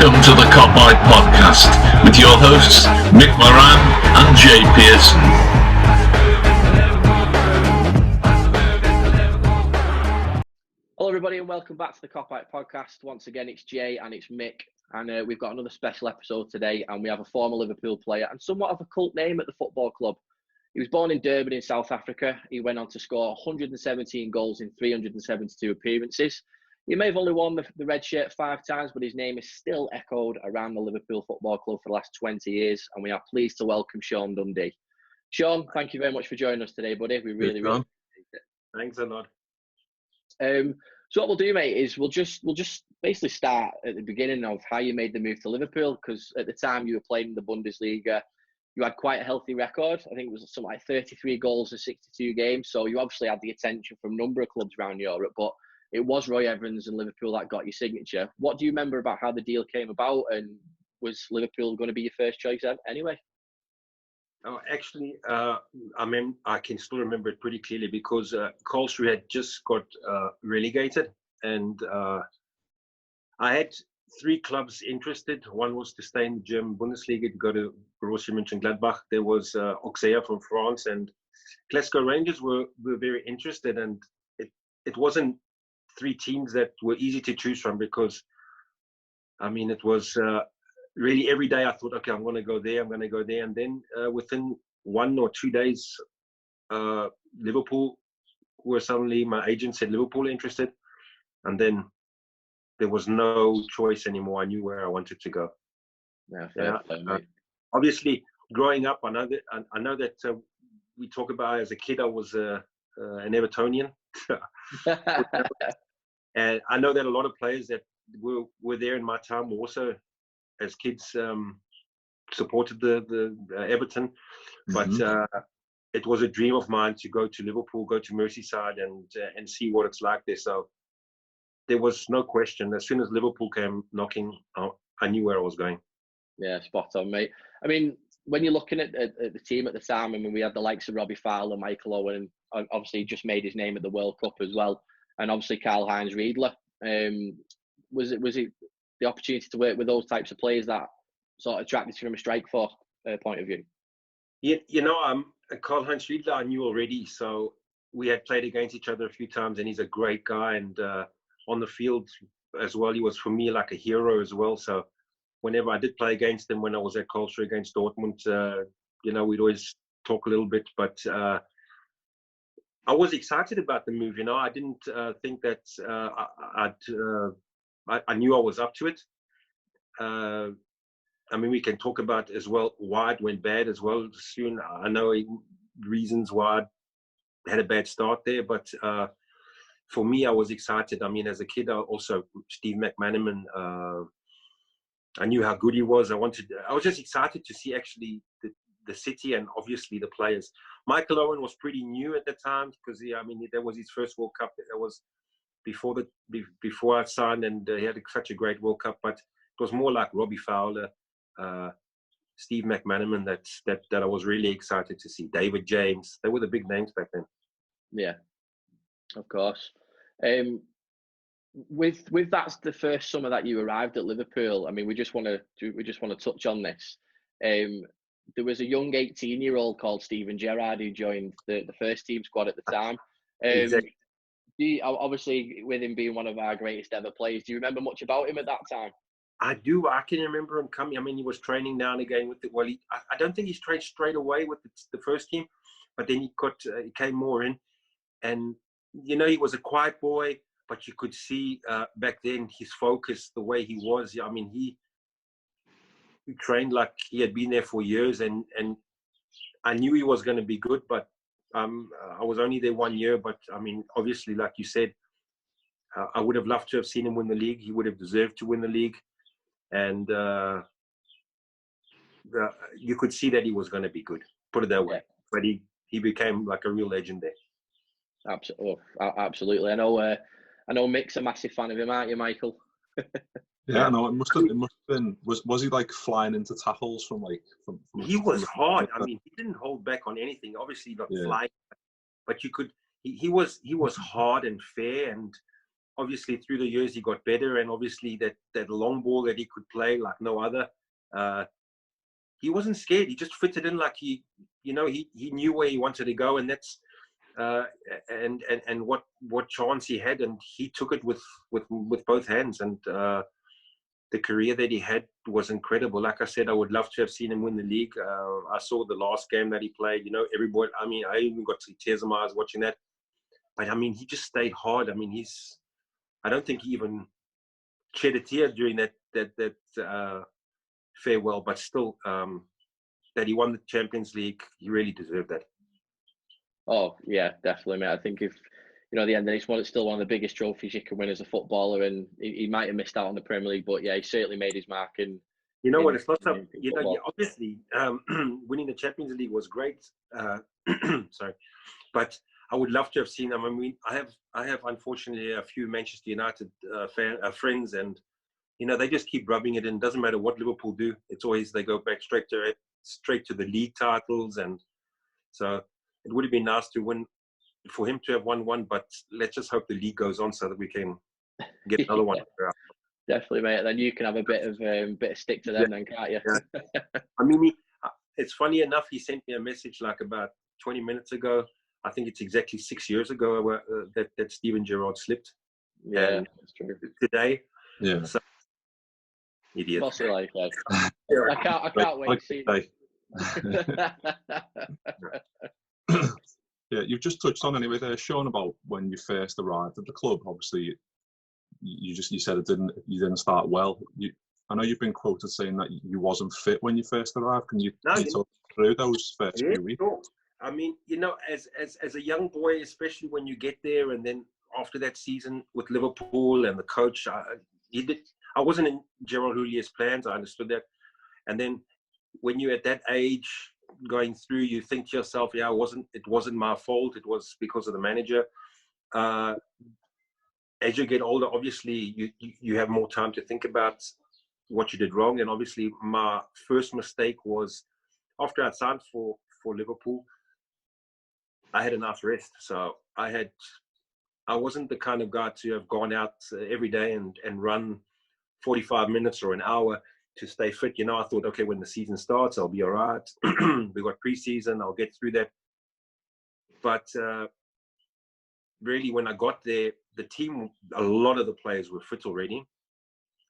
Welcome to the Kopite podcast with your hosts Mick and Jay Pearson. Hello everybody and welcome back to the Kopite podcast. Once again it's Jay and it's Mick, and we've got another special episode today, and we have a former Liverpool player and somewhat of a cult name at the football club. He was born in Durban in South Africa. He went on to score 117 goals in 372 appearances. He may have only worn the red shirt 5 times, but his name is still echoed around the Liverpool Football Club for the last 20 years, and we are pleased to welcome Sean Dundee. Sean, thank you very much for joining us today, buddy. We really appreciate it. Thanks a lot. So what we'll do, mate, is we'll just basically start at the beginning of how you made the move to Liverpool, because at the time you were playing in the Bundesliga, you had quite a healthy record. I think it was something like 33 goals in 62 games, so you obviously had the attention from a number of clubs around Europe, but it was Roy Evans and Liverpool that got your signature. What do you remember about how the deal came about, and was Liverpool going to be your first choice anyway? Oh, actually, I can still remember it pretty clearly because Karlsruhe had just got relegated, and I had 3 clubs interested. One was to stay in the German Bundesliga, to go to Borussia Mönchengladbach. There was Auxerre from France, and Glasgow Rangers were very interested, and it wasn't 3 teams that were easy to choose from, because it was really every day I thought, okay, I'm going to go there, and then within 1 or 2 days, Liverpool were suddenly, my agent said Liverpool are interested, and then there was no choice anymore. I knew where I wanted to go. Yeah, mate. Obviously, growing up, I know that we talk about as a kid I was an Evertonian. And I know that a lot of players that were there in my time also, as kids, supported the Everton. But it was a dream of mine to go to Liverpool, go to Merseyside, and see what it's like there. So there was no question. As soon as Liverpool came knocking, I knew where I was going. Yeah, spot on, mate. I mean, when you're looking at the team at the time, we had the likes of Robbie Fowler, Michael Owen, and obviously just made his name at the World Cup as well, and obviously Karl-Heinz Riedler. Was it the opportunity to work with those types of players that sort of attracted you from a strike force point of view? Karl-Heinz Riedler I knew already, so we had played against each other a few times, and he's a great guy, and on the field as well, he was for me like a hero as well. So whenever I did play against him, when I was at Karlsruhe against Dortmund, we'd always talk a little bit, but I was excited about the move. I didn't think that I knew I was up to it. We can talk about as well why it went bad as well soon. I know reasons why I had a bad start there, but for me, I was excited. As a kid, also Steve McManaman, I knew how good he was. I was just excited to see actually the city and obviously the players. Michael Owen was pretty new at the time because that was his first World Cup. That was before I signed, and he had such a great World Cup. But it was more like Robbie Fowler, Steve McManaman that I was really excited to see. David James, they were the big names back then. Yeah, of course. With that's the first summer that you arrived at Liverpool. We just want to touch on this. There was a young 18-year-old called Steven Gerrard who joined the first team squad at the time. Exactly. Obviously, with him being one of our greatest ever players, do you remember much about him at that time? I do. I can remember him coming. He was training now and again with it. Well, I don't think he trained straight away with the first team, but then he came more in, and he was a quiet boy, but you could see back then his focus, the way he was. He trained like he had been there for years, and I knew he was going to be good, but I was only there 1 year. But obviously, like you said, I would have loved to have seen him win the league. He would have deserved to win the league, and you could see that he was going to be good. Put it that way. But he became like a real legend there. Absolutely. I know Mick's a massive fan of him, aren't you, Michael? Yeah, no, it must have been. Was he like flying into tackles from? He was hard. He didn't hold back on anything. Obviously, not flying, but you could. He was hard and fair, and obviously through the years he got better, and obviously that long ball that he could play like no other. He wasn't scared. He just fitted in like he knew where he wanted to go, and that's and what chance he had, and he took it with both hands. And the career that he had was incredible. Like I said, I would love to have seen him win the league. I saw the last game that he played. Everybody. I mean, I even got tears in my eyes watching that. But I mean, he just stayed hard. I mean, I don't think he even shed a tear during that farewell. But still, that he won the Champions League, he really deserved that. Oh yeah, definitely, mate. I think if at the end of this one, it's still one of the biggest trophies you can win as a footballer, and he might have missed out on the Premier League, but yeah, he certainly made his mark. And you know what? It's not so. Obviously, winning the Champions League was great. Sorry, but I would love to have seen them. I mean, I have unfortunately a few Manchester United friends, and they just keep rubbing it in. Doesn't matter what Liverpool do, it's always they go back straight to the league titles, and so it would have been nice for him to have won one. But let's just hope the league goes on so that we can get another one. Definitely, mate. Then you can have a bit of stick to them, then, can't you? Yeah. I mean, it's funny enough. He sent me a message like about 20 minutes ago. I think it's exactly 6 years ago that Steven Gerrard slipped. Yeah, that's true. Today. Yeah. So, idiot. What's it like? I can't wait to see it. Yeah, you've just touched on anyway there, Sean, about when you first arrived at the club. Obviously, you said you didn't start well. I know you've been quoted saying that you wasn't fit when you first arrived. Can you talk through those first few weeks? Sure. I mean, as a young boy, especially when you get there, and then after that season with Liverpool and the coach, I wasn't in Gerard Houlier's plans. I understood that. And then when you're at that age going through, you think to yourself, yeah, it wasn't my fault. It was because of the manager. As you get older, obviously you have more time to think about what you did wrong. And obviously my first mistake was after I signed for Liverpool, I had enough rest. So I wasn't the kind of guy to have gone out every day and run 45 minutes or an hour to stay fit. I thought, okay, when the season starts, I'll be all right. We got preseason, I'll get through that. But really, when I got there, the team, a lot of the players were fit already.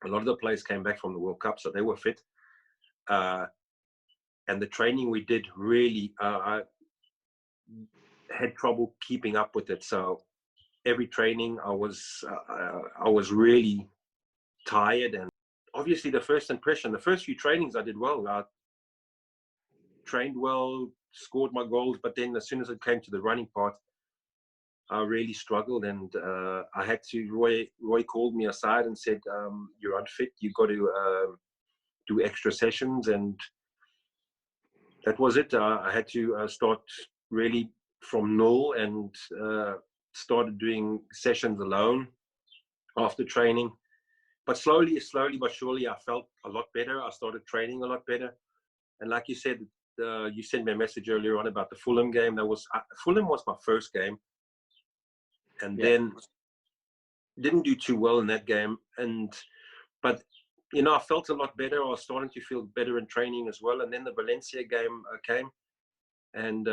A lot of the players came back from the World Cup, so they were fit. And the training we did really, I had trouble keeping up with it. So every training, I was really tired. And obviously the first impression, the first few trainings I did well. I trained well, scored my goals, but then as soon as it came to the running part, I really struggled, and I had to. Roy called me aside and said, "You're unfit. You've got to do extra sessions," and that was it. I had to start really from null and started doing sessions alone after training. But slowly but surely, I felt a lot better. I started training a lot better. And like you said, you sent me a message earlier on about the Fulham game. Fulham was my first game. And then didn't do too well in that game. But I felt a lot better. I was starting to feel better in training as well. And then the Valencia game came. And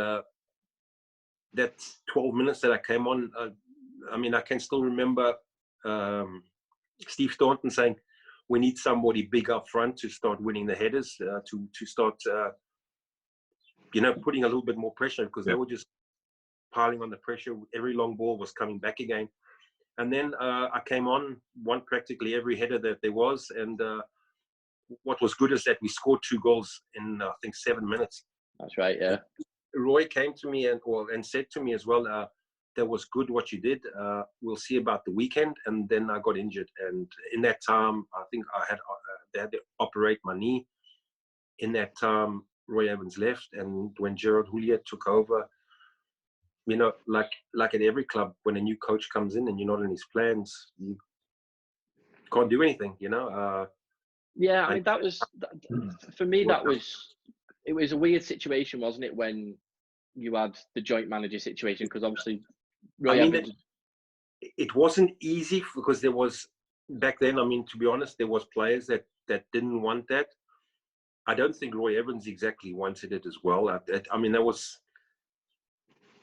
that 12 minutes that I came on, I can still remember Steve Staunton saying, we need somebody big up front to start winning the headers, to start, putting a little bit more pressure, because they were just piling on the pressure. Every long ball was coming back again. And then I came on, won practically every header that there was. And what was good is that we scored 2 goals in, I think, 7 minutes. That's right, yeah. Roy came to me and said to me as well, that was good what you did. We'll see about the weekend. And then I got injured. And in that time, I think they had to operate my knee. In that time, Roy Evans left. And when Gerard Houllier took over, like at every club, when a new coach comes in and you're not in his plans, you can't do anything, Yeah, that was, for me, it was a weird situation, wasn't it, when you had the joint manager situation? Because obviously, it wasn't easy because there was, back then, I mean, to be honest, there was players that didn't want that. I don't think Roy Evans exactly wanted it as well. I mean, that was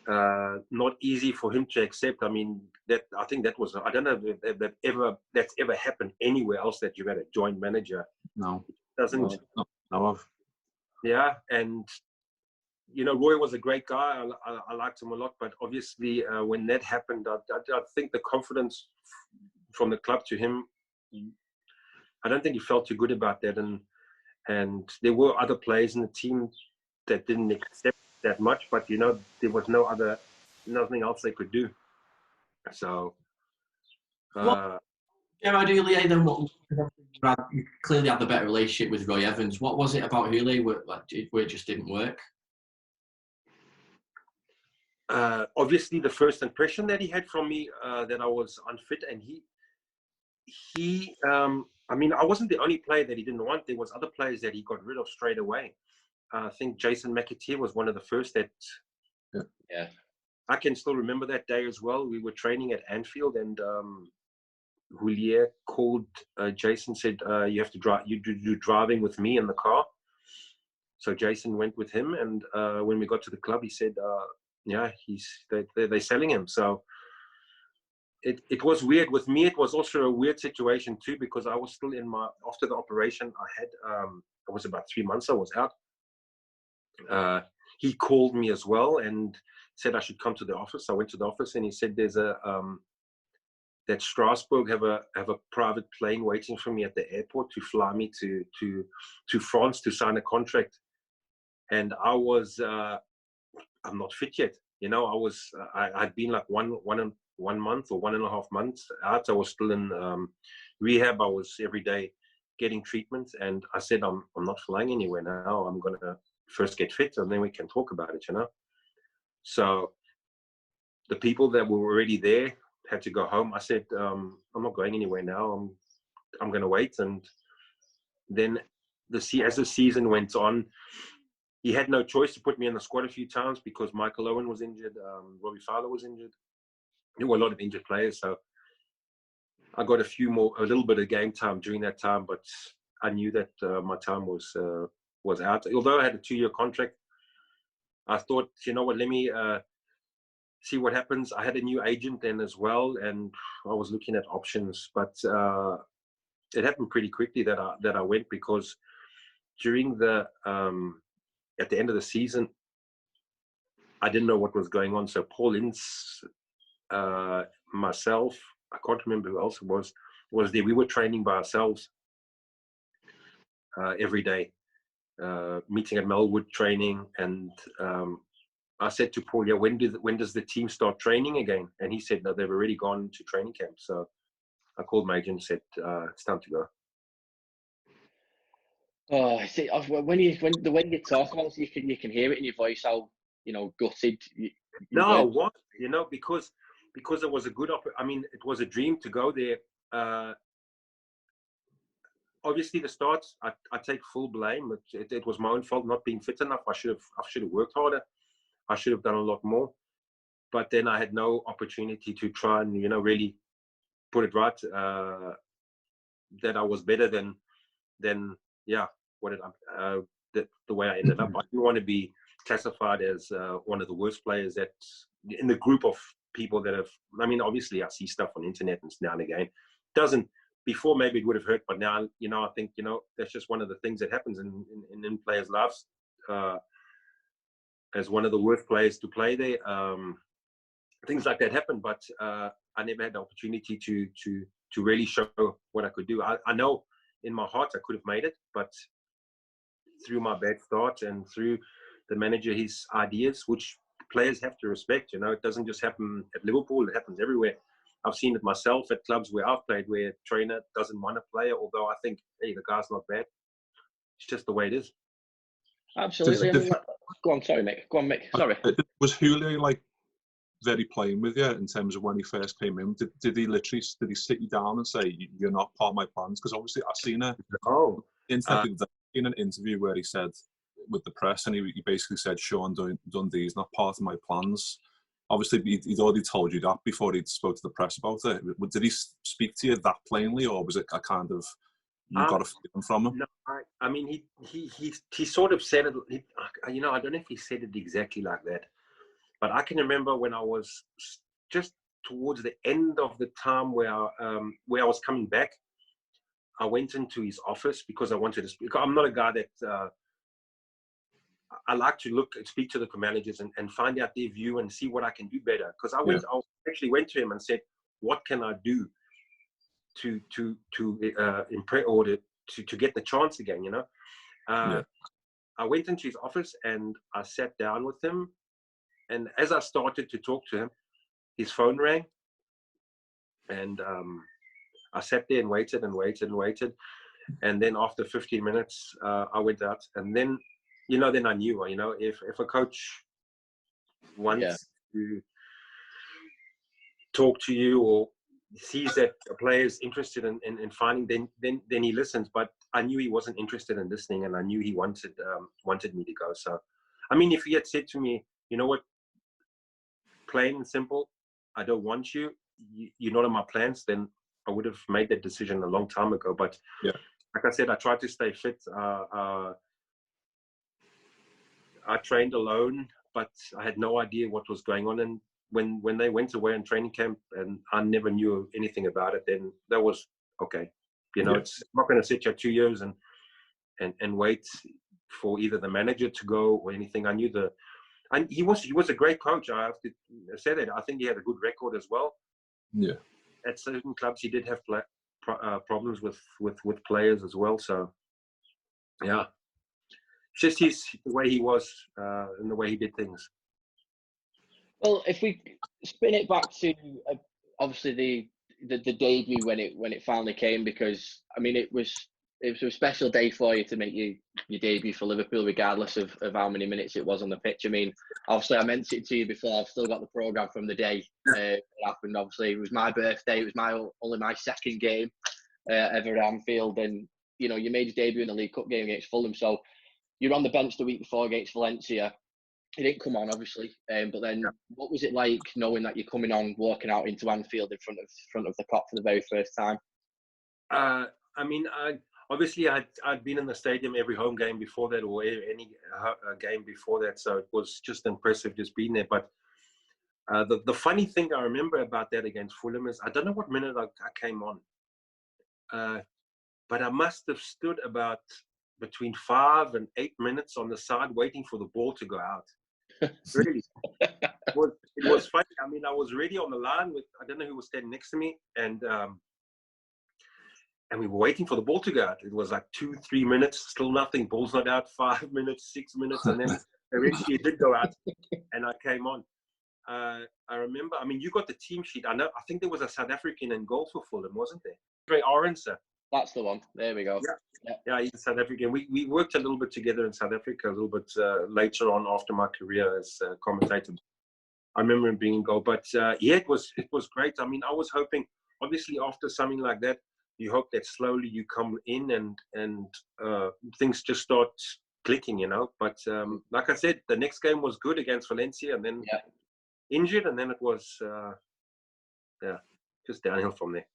not easy for him to accept. I mean, I think that was, I don't know if that's ever happened anywhere else, that you had a joint manager. No. It doesn't. No. Yeah, and you know, Roy was a great guy. I liked him a lot, but obviously when that happened, I think the confidence from the club to him, I don't think he felt too good about that. And there were other players in the team that didn't accept that much, but you know, there was nothing else they could do. So Gerard Houllier, then, you clearly had the better relationship with Roy Evans. What was it about Houllier where it just didn't work? Obviously, the first impression that he had from me, that I was unfit, and he I mean, I wasn't the only player that he didn't want. There was other players that he got rid of straight away. I think Jason McAteer was one of the first that. Yeah. I can still remember that day as well. We were training at Anfield, and Houllier called Jason, said, "You have to drive. You do driving with me in the car." So Jason went with him, and when we got to the club, he said, "Yeah, they're selling him." So it was weird with me. It was also a weird situation too, because I was still after the operation. I was about 3 months. I was out. He called me as well and said I should come to the office. I went to the office, and he said there's that Strasbourg have a private plane waiting for me at the airport to fly me to France to sign a contract. And I was I'm not fit yet. You know, I'd been like one month or 1.5 months out. I was still in rehab. I was every day getting treatment, and I said I'm not flying anywhere now. I'm gonna first get fit, and then we can talk about it. You know. So the people that were already there had to go home. I said, I'm not going anywhere now. I'm going to wait. And then as the season went on, he had no choice to put me in the squad a few times because Michael Owen was injured. Robbie Fowler was injured. There were a lot of injured players. So I got a little bit of game time during that time, but I knew that my time was out. Although I had a 2-year contract, I thought, you know what, let me see what happens. I had a new agent then as well, and I was looking at options, but it happened pretty quickly that I went, because during at the end of the season, I didn't know what was going on. So Paul Ince, myself, I can't remember who else it was there. We were training by ourselves every day. Meeting at Melwood training, and I said to Paul, "Yeah, when does the team start training again?" And he said, "No, they've already gone to training camp." So I called my agent and said, "It's time to go." Oh, see, when you talk about it, you can hear it in your voice how, you know, gutted. What? You know, because it was a good I mean, it was a dream to go there. Obviously, the start, I take full blame. It was my own fault not being fit enough. I should have worked harder. I should have done a lot more. But then I had no opportunity to try and, you know, really put it right. That I was better than the way I ended up. I didn't want to be classified as one of the worst players that in the group of people that have. I mean, obviously, I see stuff on the internet and now and again. Before maybe it would have hurt, but now, you know, I think, you know, that's just one of the things that happens in players' lives. As one of the worst players to play there, things like that happen. But I never had the opportunity to really show what I could do. I know in my heart I could have made it, but through my bad start and through the manager, his ideas, which players have to respect. You know, it doesn't just happen at Liverpool; it happens everywhere. I've seen it myself at clubs where I've played, where a trainer doesn't want a player, although I think, hey, the guy's not bad. It's just the way it is. Absolutely. Go on, sorry, Mick. Go on, Mick. Sorry. Was Houllier like very plain with you in terms of when he first came in? Did he sit you down and say, "You're not part of my plans"? Because obviously I've seen in an interview where he said with the press, and he basically said, "Sean Dundee is not part of my plans." obviously he'd already told you that before he spoke to the press about it. Did he speak to you that plainly, or was it a kind of you got a feeling from him? No, I mean he sort of said it. I don't know if he said it exactly like that, but I can remember when I was just towards the end of the time where I was coming back. I went into his office because I wanted to speak. I'm not a guy that I like to speak to the managers and find out their view and see what I can do better. Because I actually went to him and said, "What can I do to impress or to get the chance again?" I went into his office and I sat down with him. And as I started to talk to him, his phone rang, and I sat there and waited and waited and waited. And then after 15 minutes, I went out. And then, then I knew, if a coach wants to talk to you or sees that a player is interested in finding, then he listens. But I knew he wasn't interested in listening, and I knew he wanted me to go. So, I mean, if he had said to me, "You know what, plain and simple, I don't want you. You're not in my plans," then I would have made that decision a long time ago. But like I said, I tried to stay fit. I trained alone, but I had no idea what was going on. And when they went away in training camp and I never knew anything about it, then that was okay. It's I'm not going to sit here 2 years and wait for either the manager to go or anything. I knew and he was a great coach. I have to say that. I think he had a good record as well. Yeah. At certain clubs, he did have problems with players as well. So, yeah, just the way he was and the way he did things. Well, if we spin it back to obviously the debut when it finally came, because I mean it was a special day for you to make your debut for Liverpool, regardless of how many minutes it was on the pitch. I mean, obviously I mentioned it to you before. I've still got the programme from the day it happened. Obviously, it was my birthday. It was only my second game ever at Anfield, and you made your debut in the League Cup game against Fulham. So you're on the bench the week before against Valencia. He didn't come on, obviously, but then what was it like knowing that you're coming on, walking out into Anfield in front of the Kop for the very first time? I mean, obviously I'd been in the stadium every home game before that, or any game before that, so it was just impressive just being there. But the funny thing I remember about that against Fulham is I don't know what minute I came on, but I must have stood about between 5 and 8 minutes on the side waiting for the ball to go out. Really, it was funny. I mean, I was ready on the line with, I don't know who was standing next to me, and we were waiting for the ball to go out. It was like 2-3 minutes, still nothing. Ball's not out. 5 minutes, 6 minutes, and then eventually it did go out, and I came on. I remember. I mean, you got the team sheet. I think there was a South African in goal for Fulham, wasn't there? Ray Orense. That's the one. There we go. Yeah, he's South African. We worked a little bit together in South Africa a little bit later on after my career as a commentator. I remember him being in goal, but it was great. I mean, I was hoping, obviously, after something like that, you hope that slowly you come in and things just start clicking, But like I said, the next game was good against Valencia, and then injured, and then it was just downhill from there.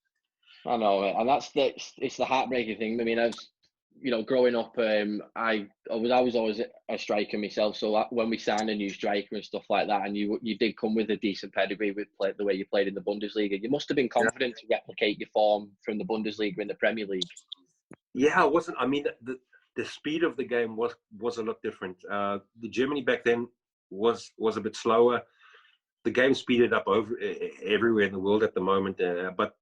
I know, and it's the heartbreaking thing. I mean, as growing up, I was always a striker myself. So when we signed a new striker and stuff like that, and you did come with a decent pedigree with the way you played in the Bundesliga, you must have been confident to replicate your form from the Bundesliga in the Premier League. Yeah, I wasn't. I mean, the speed of the game was a lot different. The Germany back then was a bit slower. The game speeded up everywhere in the world at the moment, but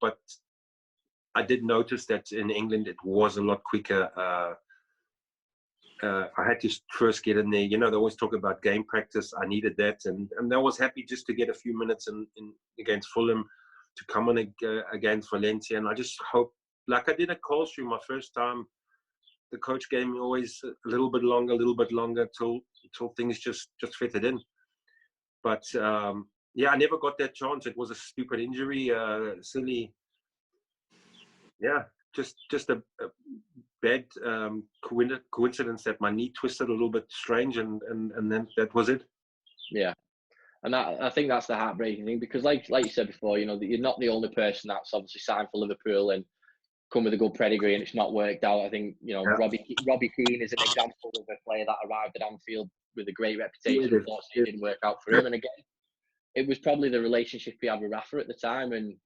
I did notice that in England it was a lot quicker. I had to first get in there. They always talk about game practice. I needed that, and I was happy just to get a few minutes in against Fulham, to come on against Valencia. And I just hope, like I did at Colsbury my first time, the coach gave me always a little bit longer till things just fitted in. But I never got that chance. It was a stupid injury, silly. Yeah, just a bad coincidence that my knee twisted a little bit strange, and then that was it. Yeah, And I think that's the heartbreaking thing, because like you said before, you know, that you're not the only person that's obviously signed for Liverpool and come with a good pedigree and it's not worked out. I think, you know, Yeah. Robbie Keane is an example of a player that arrived at Anfield with a great reputation. Yeah, Unfortunately, it didn't work out for him. And again, it was probably the relationship he had with Rafa at the time. And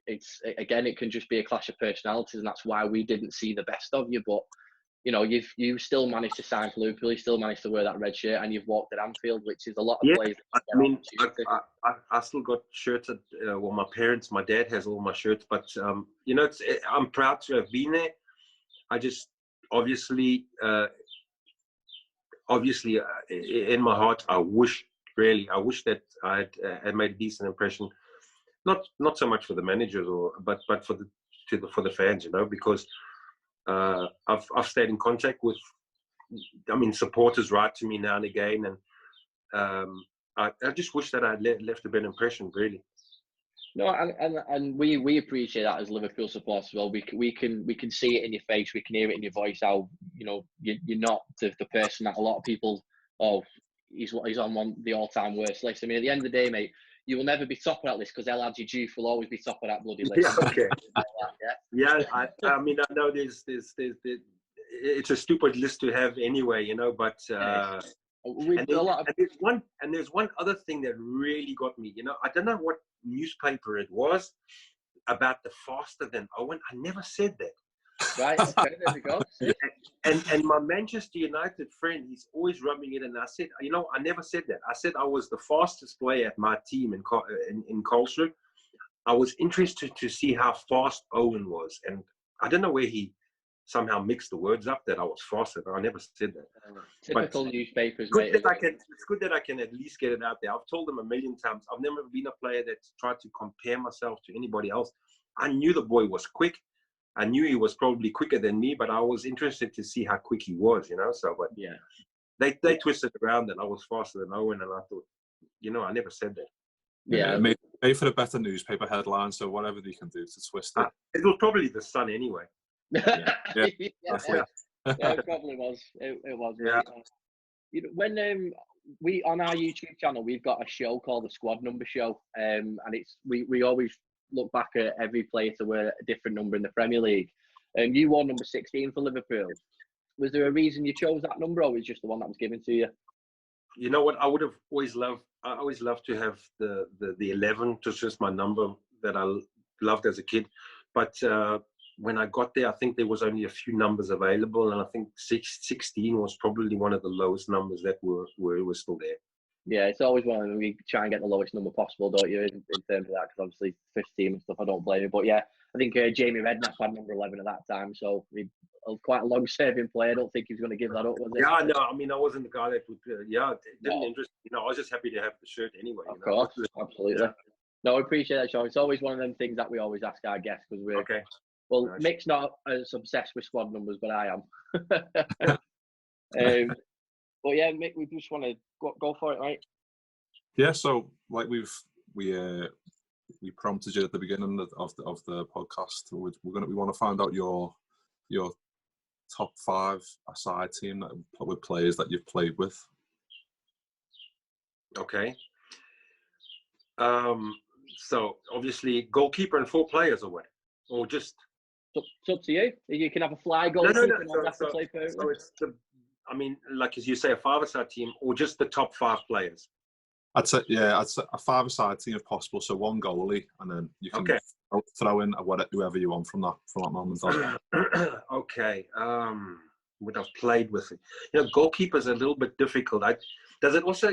it's, again, it can just be a clash of personalities, and that's why we didn't see the best of you. But, you know, you still managed to sign for Liverpool, you still managed to wear that red shirt, and you've walked at Anfield, which is a lot of players. I mean, I still got shirts at, well, my dad has all my shirts, but, you know, I'm proud to have been there. I just, obviously, in my heart, I wish that I had made a decent impression. Not so much for the managers, but for the fans, you know, because I've stayed in contact with, I mean, supporters write to me now and again, and I just wish that I had left a better impression, really. No, and we appreciate that as Liverpool supporters as well. We can see it in your face, we can hear it in your voice. How, you know, you're not the person that a lot of people. Oh, he's on the all-time worst list. I mean, at the end of the day, mate, you will never be top of that list, because El Hadji Diouf will always be top of that bloody list. Yeah, okay. Yeah, I mean, I know there's it's a stupid list to have anyway, you know, but there's one other thing that really got me, you know. I don't know what newspaper it was about the faster than Owen. I never said that. Right, okay, there we go. And my Manchester United friend, he's always rubbing it, and I said, you know, I never said that. I said I was the fastest player at my team in Kolsrud. I was interested to see how fast Owen was, and I don't know where he somehow mixed the words up that I was faster. I never said that. Typical newspapers, mate. It's good that I can at least get it out there. I've told them a million times. I've never been a player that's tried to compare myself to anybody else. I knew the boy was quick. I knew he was probably quicker than me, but I was interested to see how quick he was, you know. So, but yeah, they twisted around and I was faster than Owen, and I thought, you know, I never said that. Yeah, maybe for a better newspaper headline, so whatever they can do to twist it. It was probably the Sun anyway. Yeah, it probably was. It was. Yeah. You know, when we on our YouTube channel, we've got a show called the Squad Number Show, and it's we always look back at every player to wear a different number in the Premier League. You wore number 16 for Liverpool. Was there a reason you chose that number, or was it just the one that was given to you? You know what? I would have always loved. I always loved to have the 11. It was just my number that I loved as a kid. But when I got there, I think there was only a few numbers available, and I think 16 was probably one of the lowest numbers that were still there. Yeah, it's always one of them. We try and get the lowest number possible, don't you, in terms of that, because obviously first team and stuff, I don't blame you. But yeah, I think Jamie Redknapp had number 11 at that time, so he quite a long-serving player. I don't think he was going to give that up, was it? Yeah, no, I mean, I wasn't the guy that would, it didn't interest me. You know, I was just happy to have the shirt anyway. Of course, absolutely. Yeah. No, I appreciate that, Sean. It's always one of them things that we always ask our guests, because we're, okay. Well, nice. Mick's not as obsessed with squad numbers, but I am. But yeah, Mick, we just want to go for it, right? Yeah, so like we prompted you at the beginning of the podcast. We want to find out your top 5 aside team with players that you've played with. Okay. So obviously goalkeeper and 4 players or what? Or just it's up to you. You can have a fly goalkeeper. No. So it's like as you say, a 5-a-side team, or just the top 5 players. I'd say a 5-a-side team if possible. So 1 goalie, and then you can throw in whoever you want from that moment on. Okay. What I've played with, you know, goalkeeper's a little bit difficult. Does it also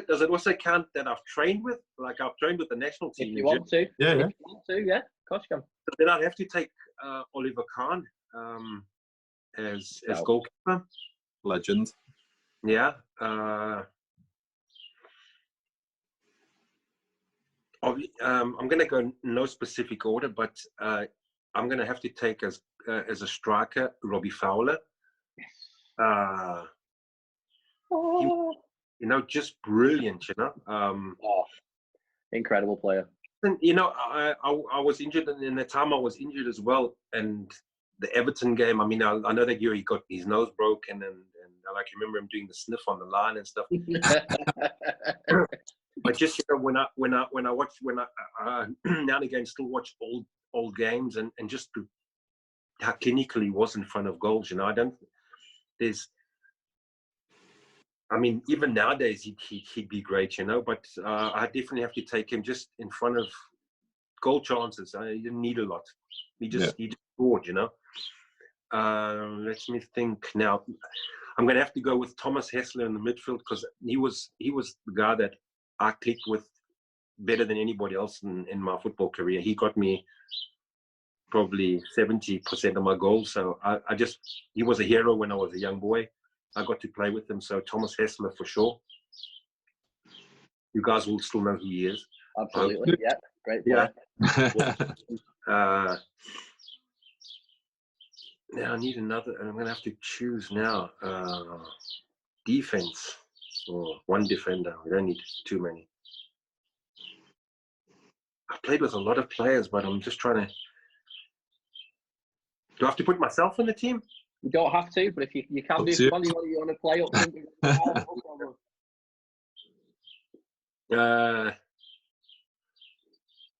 count that I've trained with? Like I've trained with the national team. If you want to, yeah. If you want to, yeah. Of course you can. So then I'd have to take Oliver Kahn as goalkeeper. Legend. Yeah. I'm going to go no specific order, but I'm going to have to take as a striker Robbie Fowler. You know, just brilliant. You know, incredible player. And you know, I was injured in the time I was injured as well, and the Everton game. I mean, I know that year he got his nose broken, and I remember him doing the sniff on the line and stuff. But just when I watch now and again still watch old games and just how clinical he was in front of goals. I mean, even nowadays he'd be great, but I definitely have to take him just in front of goal chances. He didn't need a lot. He just scored, Let me think now. I'm going to have to go with Thomas Hessler in the midfield because he was the guy that I clicked with better than anybody else in my football career. He got me probably 70% of my goals. So he was a hero when I was a young boy. I got to play with him. So Thomas Hessler for sure. You guys will still know who he is. Absolutely. Yeah. Great player. Yeah. Now I need another, and I'm going to have to choose now. Defense or one defender. We don't need too many. I've played with a lot of players, but I'm just trying to. Do I have to put myself in the team? You don't have to, but if you can do, if you want to play up front.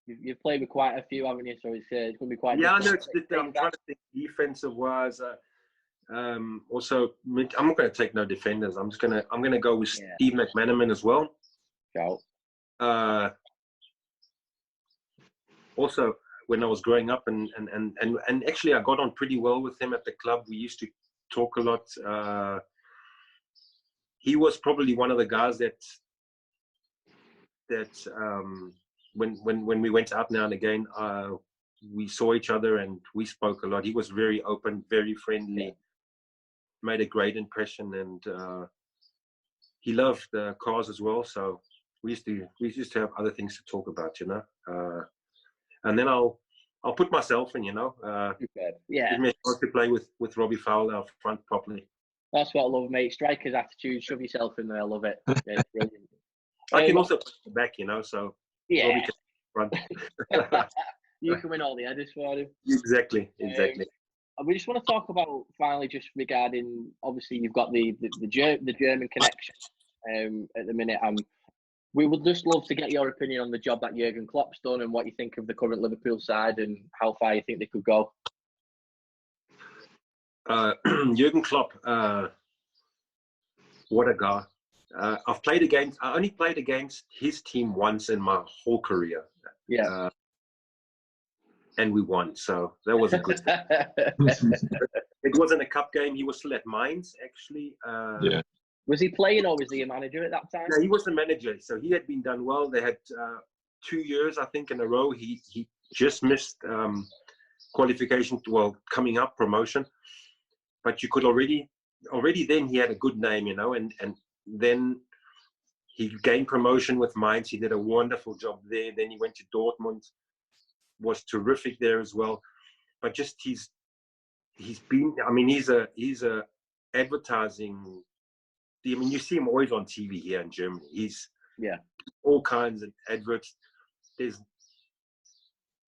You've played with quite a few, haven't you? So it's going to be quite. Yeah, I know. I'm trying to think defensive-wise. Also, I'm not going to take no defenders. I'm going to go with Steve McManaman as well. Ciao. Also, when I was growing up, and actually, I got on pretty well with him at the club. We used to talk a lot. He was probably one of the guys that when we went out now and again, we saw each other and we spoke a lot. He was very open, very friendly, made a great impression, and he loved cars as well. So we used to have other things to talk about, and then I'll put myself in, Yeah. Give me a chance to play with Robbie Fowler up front properly. That's what I love, mate. Striker's attitude, shove yourself in there. I love it. Yeah, it's brilliant. I can also play the back, so yeah. Robbie can front. You can win all the headers for him. Exactly. We just want to talk about finally just regarding, obviously you've got the German connection at the minute. We would just love to get your opinion on the job that Jurgen Klopp's done and what you think of the current Liverpool side and how far you think they could go. Jurgen Klopp, what a guy. I only played against his team once in my whole career. Yeah. And we won, so that was a good thing. It wasn't a cup game. He was still at Mainz, actually. Was he playing or was he a manager at that time? No, he was the manager. So he had been done well. They had 2 years, I think, in a row. He just missed qualification, coming up, promotion. But you could already then he had a good name, and then he gained promotion with Mainz. He did a wonderful job there. Then he went to Dortmund, was terrific there as well. But just he's been. I mean, he's a advertising. I mean, you see him always on TV here in Germany. He's all kinds of adverts.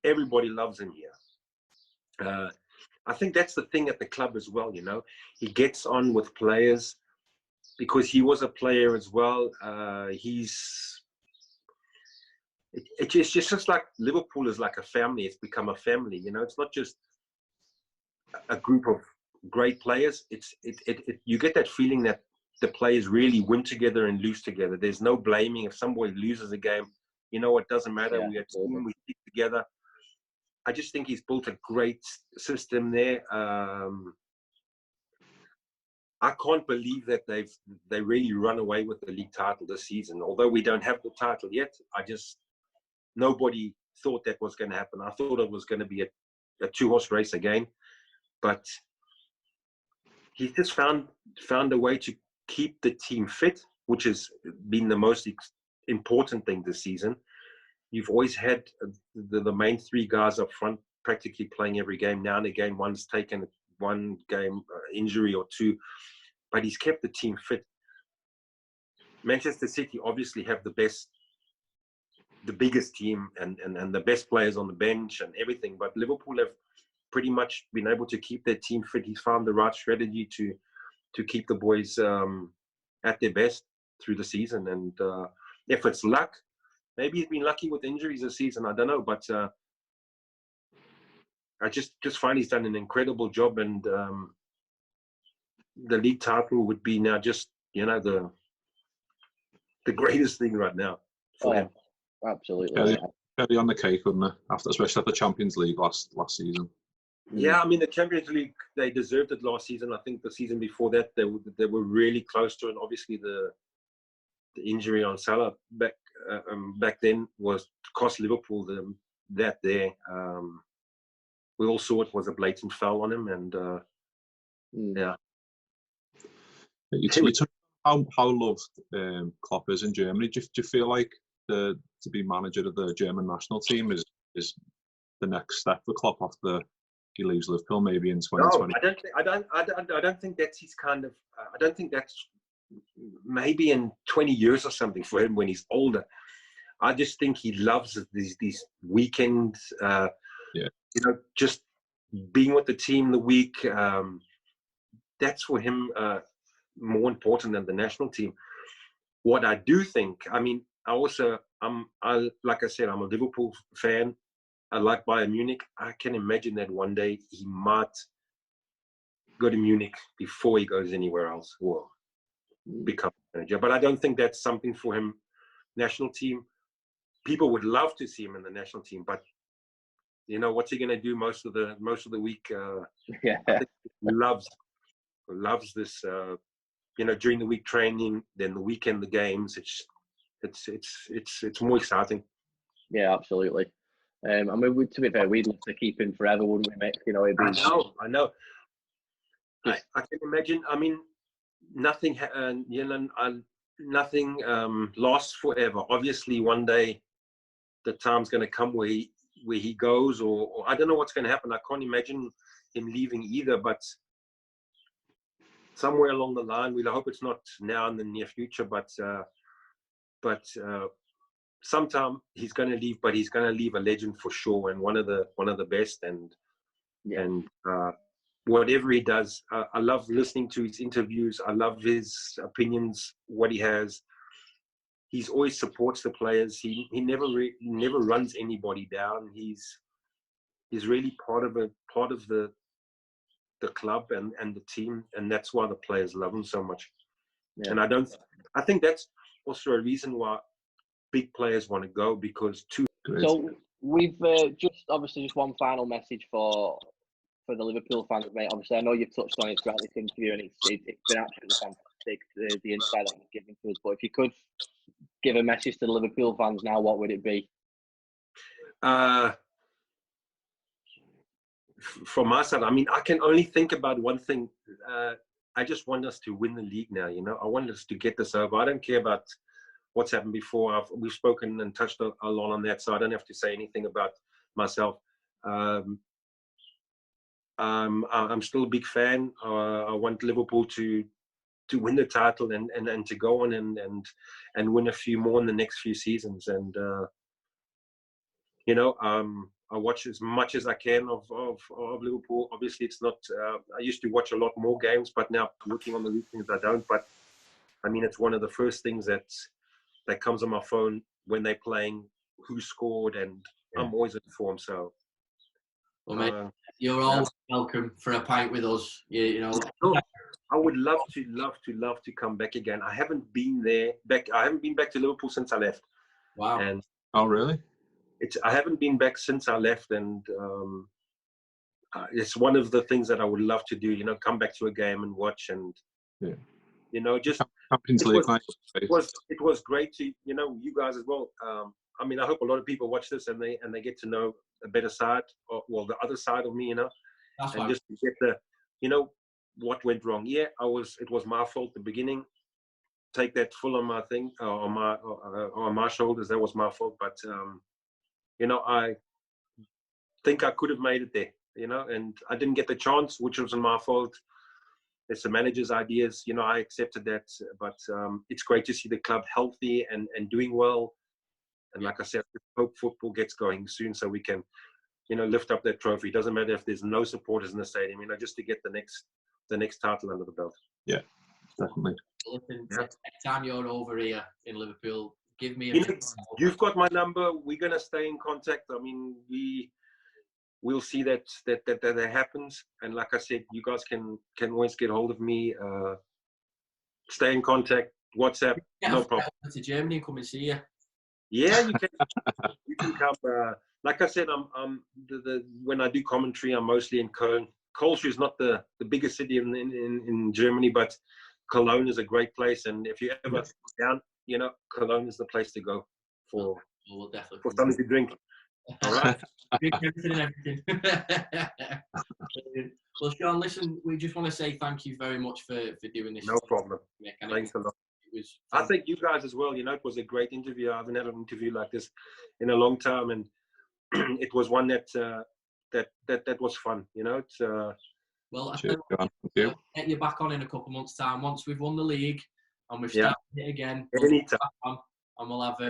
Everybody loves him here. I think that's the thing at the club as well. He gets on with players because he was a player as well. It's just like Liverpool is like a family. It's become a family. It's not just a group of great players. You get that feeling that the players really win together and lose together. There's no blaming if somebody loses a game. It doesn't matter. We are a team. We stick together. I just think he's built a great system there. I can't believe that they really run away with the league title this season. Although we don't have the title yet, nobody thought that was going to happen. I thought it was going to be a two-horse race again, but he's just found a way to keep the team fit, which has been the most important thing this season. You've always had the main three guys up front practically playing every game. Now and again, one's taken one game injury or two, but he's kept the team fit. Manchester City obviously have the biggest team and the best players on the bench and everything, but Liverpool have pretty much been able to keep their team fit. He's found the right strategy to keep the boys at their best through the season. And if it's luck, maybe he's been lucky with injuries this season. I don't know, but I just find he's done an incredible job, and the league title would be now just the greatest thing right now for him. Absolutely. Cherry on the cake, wouldn't it? Especially after the Champions League last season. Yeah, I mean, the Champions League, they deserved it last season. I think the season before that, they were really close to it. Obviously, the injury on Salah back then was cost Liverpool that there. We all saw it was a blatant foul on him, and yeah. You took how loved Klopp is in Germany. Do you feel like to be manager of the German national team is the next step for Klopp after he leaves Liverpool, maybe in 2020? No, I don't think that's his kind of. I don't think that's maybe in 20 years or something for him when he's older. I just think he loves these weekends. Just being with the team the week. That's for him more important than the national team. What I do think, I mean, like I said, I'm a Liverpool fan. I like Bayern Munich. I can imagine that one day he might go to Munich before he goes anywhere else or become manager. But I don't think that's something for him. National team, people would love to see him in the national team, but what's he going to do most of the week? I think he loves this. During the week training, then the weekend the games. It's more exciting. Yeah, absolutely. I mean, to be fair, we'd love to keep him forever, wouldn't we, Mick? I know. I can imagine. I mean, nothing. Nothing lasts forever. Obviously, one day the time's going to come where he goes, or I don't know what's going to happen. I can't imagine him leaving either. But somewhere along the line, we hope it's not now in the near future, but sometime he's going to leave. But he's going to leave a legend for sure, and one of the best. And whatever he does, I love listening to his interviews. I love his opinions, what he has. He's always supports the players. He never runs anybody down. He's really part of the club and the team, and that's why the players love him so much. Yeah. And I think that's also a reason why big players want to go, because So we've just one final message for the Liverpool fans, mate. Obviously, I know you've touched on it throughout this interview, and it's been absolutely fantastic, the insight that you've given to us. But if you could give a message to the Liverpool fans now, what would it be? From my side, I mean, I can only think about one thing. I just want us to win the league now. I want us to get this over. I don't care about what's happened before. We've spoken and touched a lot on that, so I don't have to say anything about myself. I'm still a big fan. I want Liverpool to win the title and to go on and win a few more in the next few seasons. And I watch as much as I can of Liverpool. Obviously, it's not. I used to watch a lot more games, but now working on the weekends, I don't. But I mean, it's one of the first things that comes on my phone when they're playing, who scored, and I'm always informed. So, well, mate, you're always welcome for a pint with us. I would love to come back again. I haven't been back to Liverpool since I left. Wow. And oh, really? I haven't been back since I left, and it's one of the things that I would love to do. Come back to a game and watch, and just it was great to you guys as well. I mean, I hope a lot of people watch this and they get to know a better side, the other side of me. That's and fine. just to get what went wrong. Yeah, it was my fault at the beginning. Take that full on my thing, on my shoulders. That was my fault, but. I think I could have made it there, and I didn't get the chance, which wasn't my fault. It's the manager's ideas, I accepted that, but it's great to see the club healthy and doing well. And like I said, I hope football gets going soon so we can, lift up that trophy. It doesn't matter if there's no supporters in the stadium, just to get the next title under the belt. Yeah, definitely. Listen, next time you're over here in Liverpool, give me a You know, you've got my number. We're gonna stay in contact. I mean, we'll see that happens. And like I said, you guys can always get hold of me. Stay in contact. WhatsApp, no problem. To Germany and come and see you. Yeah, you can. You can come. Like I said, I'm when I do commentary, I'm mostly in Köln. Karlsruhe is not the biggest city in Germany, but Cologne is a great place. And if you ever down, you know, Cologne is the place to go for we'll definitely for something to drink. All right. Everything. Well, Sean, listen, we just want to say thank you very much for doing this. No problem. Mick. Thanks a lot. It was I think you guys as well. You know, it was a great interview. I haven't had an interview like this in a long time, and it was one that was fun. You know, it's. Well, I Cheers, think John. get you back on in a couple of months' time once we've won the league and we've started it again. Anytime. And we'll have a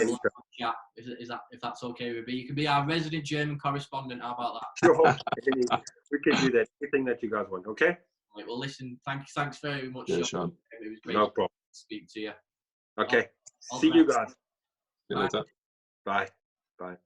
chat. Is that if that's okay with you? You can be our resident German correspondent. How about that? Sure. We can do that. Anything that you guys want. Okay. Right, well, listen. Thanks very much, Yeah, Sean. Sean. It was great No problem. to speak to you. Okay. All See the you best. guys. See you later. Bye. Bye.